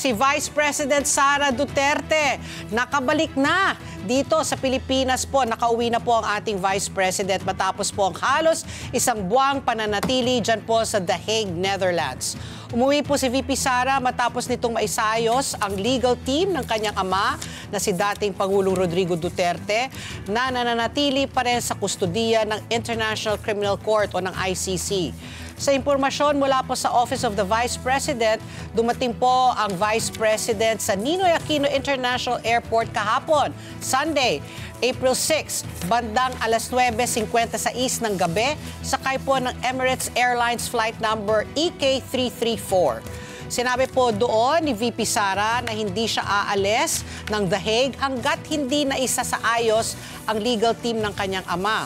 si Vice President Sara Duterte. Nakabalik na dito sa Pilipinas po. Nakauwi na po ang ating Vice President matapos po ang halos isang buwang pananatili dyan po sa The Hague, Netherlands. Umuwi po si VP Sara matapos nitong maisayos ang legal team ng kanyang ama na si dating Pangulong Rodrigo Duterte na nananatili pa rin sa kustudiya ng International Criminal Court o ng ICC. Sa impormasyon mula po sa Office of the Vice President, dumating po ang Vice President sa Ninoy Aquino International Airport kahapon, Sunday, April 6, bandang alas 9:56 ng gabi, sakay po ng Emirates Airlines flight number EK334. Sinabi po doon ni VP Sara na hindi siya aalis ng The Hague hanggat hindi na isasaayos ang legal team ng kanyang ama.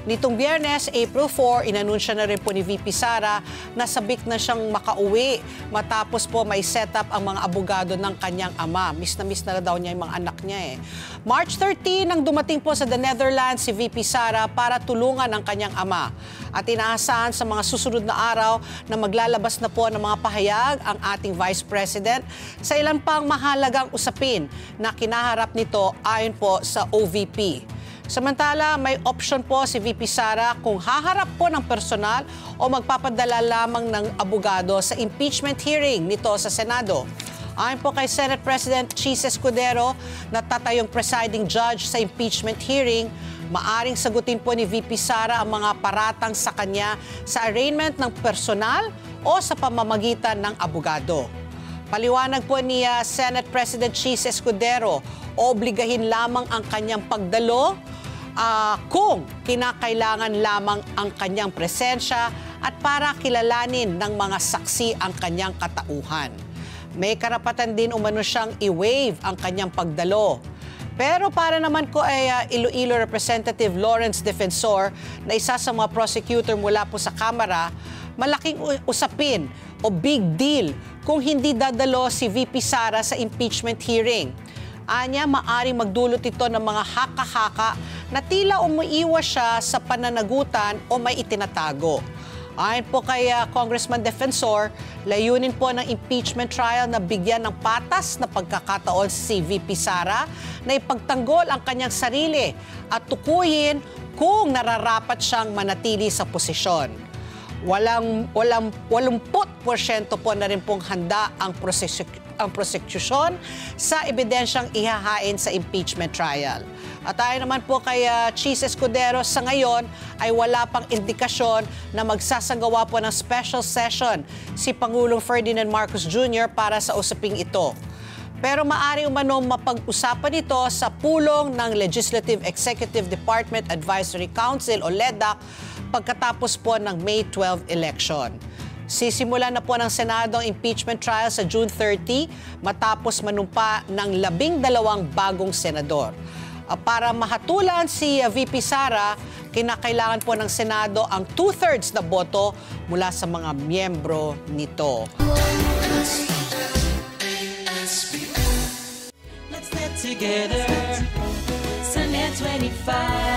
Nitong Biyernes, April 4, inanunsya na rin po ni VP Sara na sabik na siyang makauwi matapos po may set up ang mga abogado ng kanyang ama. Miss na daw niya yung mga anak niya eh. March 13, nang dumating po sa The Netherlands si VP Sara para tulungan ang kanyang ama. At inaasahan sa mga susunod na araw na maglalabas na po ng mga pahayag ang ating Vice President sa ilan pang mahalagang usapin na kinaharap nito ayon po sa OVP. Samantala, may option po si VP Sara kung haharap po ng personal o magpapadala lamang ng abogado sa impeachment hearing nito sa Senado. Ayon po kay Senate President Chis Escudero na tatayong presiding judge sa impeachment hearing, maaring sagutin po ni VP Sara ang mga paratang sa kanya sa arraignment ng personal o sa pamamagitan ng abogado. Paliwanag po ni Senate President Chis Escudero, obligahin lamang ang kanyang pagdalo kung kinakailangan lamang ang kanyang presensya at para kilalanin ng mga saksi ang kanyang katauhan. May karapatan din umano siyang i-waive ang kanyang pagdalo. Pero para naman ko ay Iloilo Representative Lawrence Defensor na isa sa mga prosecutor mula po sa Kamara, malaking usapin o big deal kung hindi dadalo si VP Sara sa impeachment hearing. Anya, maaring magdulot ito ng mga haka-haka na tila umiiwas siya sa pananagutan o may itinatago. Ayon po kay Congressman Defensor, layunin po ng impeachment trial na bigyan ng patas na pagkakataon si VP Sara na ipagtanggol ang kanyang sarili at tukuyin kung nararapat siyang manatili sa posisyon. 80% po na rin pong handa ang prosecution sa ebidensyang ihahain sa impeachment trial. At ayon naman po kay Chis Escudero, sa ngayon ay wala pang indikasyon na magsasagawa po ng special session si Pangulong Ferdinand Marcos Jr. para sa usaping ito. Pero maaari umano mapag-usapan ito sa pulong ng Legislative Executive Department Advisory Council o LEDAC pagkatapos po ng May 12 election. Sisimulan na po ng Senado ang impeachment trial sa June 30 matapos manumpa ng 12 bagong senador. Para mahatulan si VP Sara, kinakailangan po ng Senado ang 2/3 na boto mula sa mga miyembro nito. Let's get together, Sunday 25.